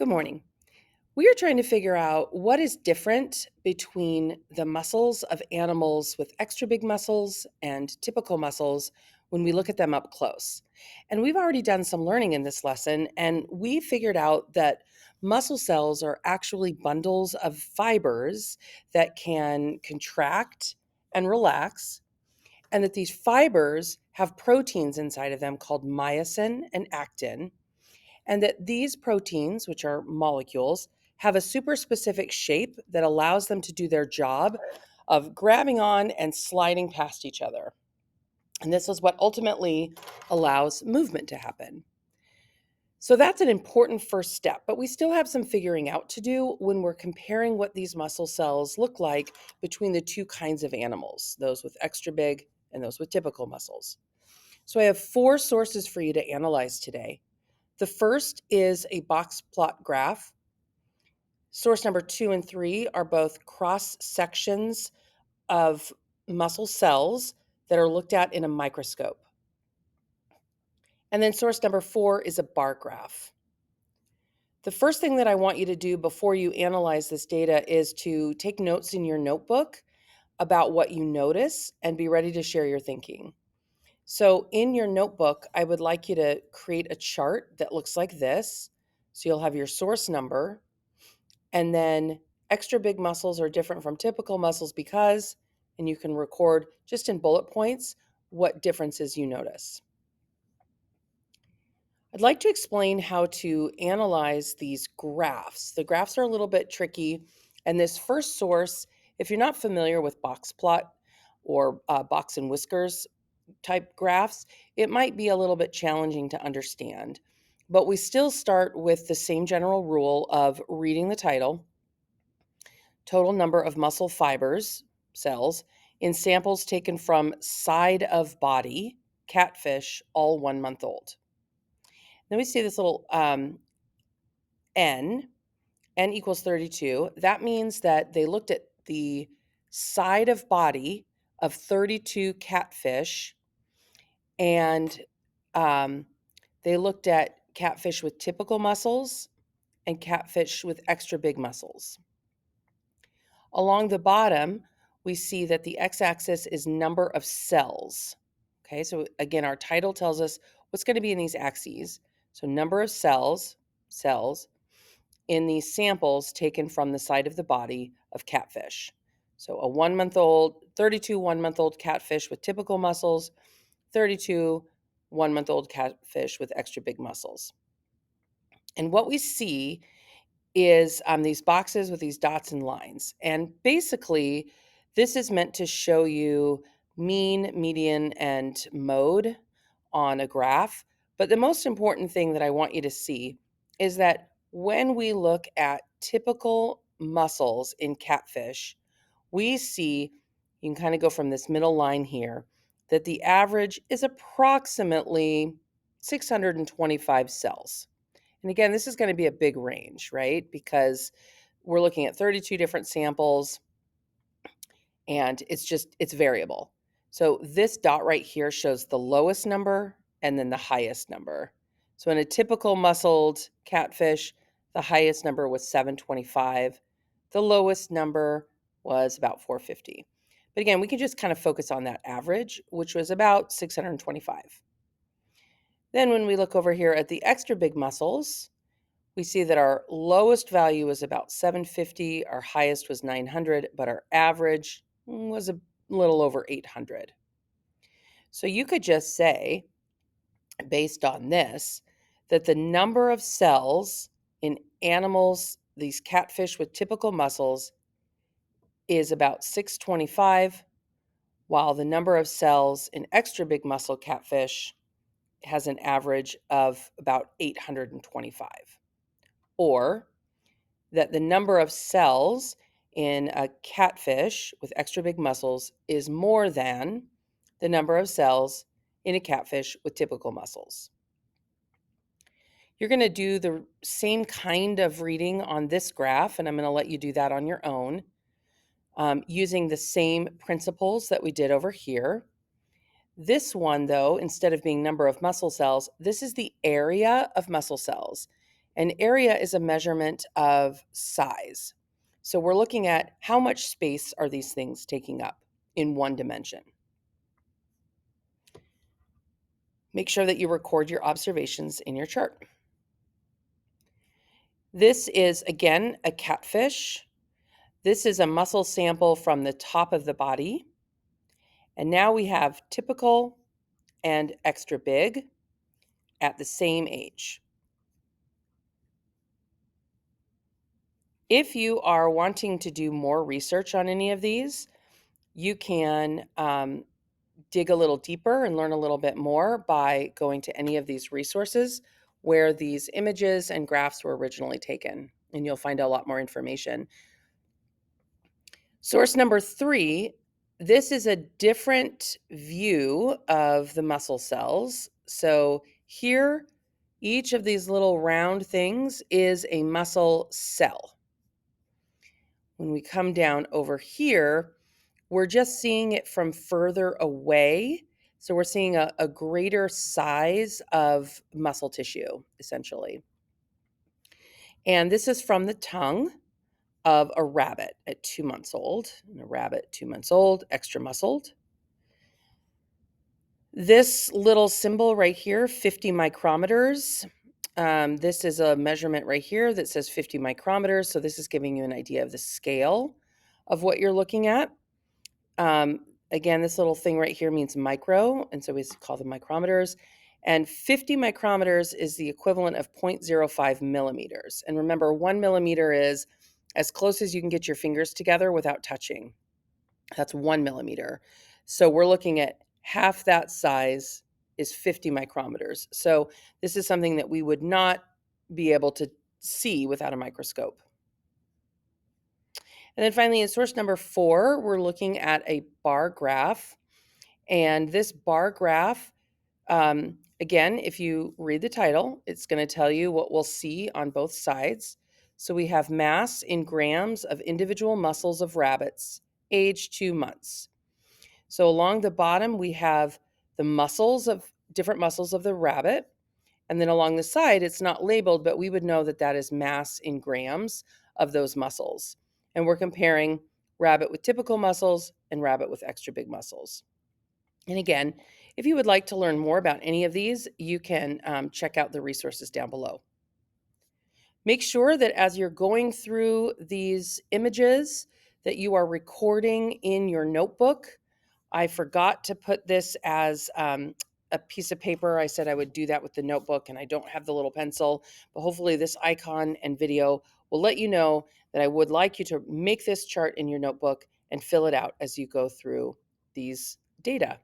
Good morning. We are trying to figure out what is different between the muscles of animals with extra big muscles and typical muscles when we look at them up close. And we've already done some learning in this lesson, and we figured out that muscle cells are actually bundles of fibers that can contract and relax, and that these fibers have proteins inside of them called myosin and actin, and that these proteins, which are molecules, have a super specific shape that allows them to do their job of grabbing on and sliding past each other. And this is what ultimately allows movement to happen. So that's an important first step, but we still have some figuring out to do when we're comparing what these muscle cells look like between the two kinds of animals, those with extra big and those with typical muscles. So I have four sources for you to analyze today. The first is a box plot graph. Source number 2 and 3 are both cross sections of muscle cells that are looked at in a microscope. And then source number 4 is a bar graph. The first thing that I want you to do before you analyze this data is to take notes in your notebook about what you notice and be ready to share your thinking. So in your notebook, I would like you to create a chart that looks like this. So you'll have your source number, and then extra big muscles are different from typical muscles because, and you can record just in bullet points what differences you notice. I'd like to explain how to analyze these graphs. The graphs are a little bit tricky, and this first source, if you're not familiar with box plot or box and whiskers type graphs, it might be a little bit challenging to understand. But we still start with the same general rule of reading the title, total number of muscle fibers, cells, in samples taken from side of body, catfish, all 1 month old. Then we see this little n equals 32. That means that they looked at the side of body of 32 catfish, and they looked at catfish with typical muscles and catfish with extra big muscles. Along the bottom, we see that the x-axis is number of cells. Okay, so again, our title tells us what's going to be in these axes. So number of cells in these samples taken from the side of the body of catfish. So a 1 month old, 32 1 month old catfish with typical muscles, 32 1 month old catfish with extra big muscles. And what we see is these boxes with these dots and lines. And basically, this is meant to show you mean, median, and mode on a graph. But the most important thing that I want you to see is that when we look at typical muscles in catfish, we see, you can kind of go from this middle line here, that the average is approximately 625 cells. And again, this is going to be a big range, right? Because we're looking at 32 different samples, and it's variable. So this dot right here shows the lowest number and then the highest number. So in a typical muscled catfish, the highest number was 725. The lowest number was about 450. But again, we can just kind of focus on that average, which was about 625. Then when we look over here at the extra big muscles, we see that our lowest value was about 750, our highest was 900, but our average was a little over 800. So you could just say, based on this, that the number of cells in animals, these catfish with typical muscles, is about 625, while the number of cells in extra big muscle catfish has an average of about 825. Or that the number of cells in a catfish with extra big muscles is more than the number of cells in a catfish with typical muscles. You're going to do the same kind of reading on this graph, and I'm going to let you do that on your own, using the same principles that we did over here. This one, though, instead of being number of muscle cells, this is the area of muscle cells. And area is a measurement of size. So we're looking at how much space are these things taking up in one dimension. Make sure that you record your observations in your chart. This is, again, a catfish. This is a muscle sample from the top of the body. And now we have typical and extra big at the same age. If you are wanting to do more research on any of these, you can dig a little deeper and learn a little bit more by going to any of these resources where these images and graphs were originally taken, and you'll find a lot more information. Source number 3, this is a different view of the muscle cells. So here, each of these little round things is a muscle cell. When we come down over here, we're just seeing it from further away. So we're seeing a greater size of muscle tissue, essentially. And this is from the tongue of a rabbit at 2 months old. And a rabbit 2 months old, extra muscled. This little symbol right here, 50 micrometers. This is a measurement right here that says 50 micrometers. So this is giving you an idea of the scale of what you're looking at. Again, this little thing right here means micro, and so we call them micrometers. And 50 micrometers is the equivalent of 0.05 millimeters. And remember, 1 millimeter is as close as you can get your fingers together without touching. That's 1 millimeter. So we're looking at half that size is 50 micrometers. So this is something that we would not be able to see without a microscope. And then finally, in source number 4, we're looking at a bar graph. And this bar graph, again, if you read the title, it's going to tell you what we'll see on both sides. So we have mass in grams of individual muscles of rabbits, age 2 months. So along the bottom, we have the muscles of different muscles of the rabbit. And then along the side, it's not labeled, but we would know that that is mass in grams of those muscles. And we're comparing rabbit with typical muscles and rabbit with extra big muscles. And again, if you would like to learn more about any of these, you can check out the resources down below. Make sure that as you're going through these images that you are recording in your notebook. I forgot to put this as a piece of paper. I said I would do that with the notebook, and I don't have the little pencil, but hopefully this icon and video will let you know that I would like you to make this chart in your notebook and fill it out as you go through these data.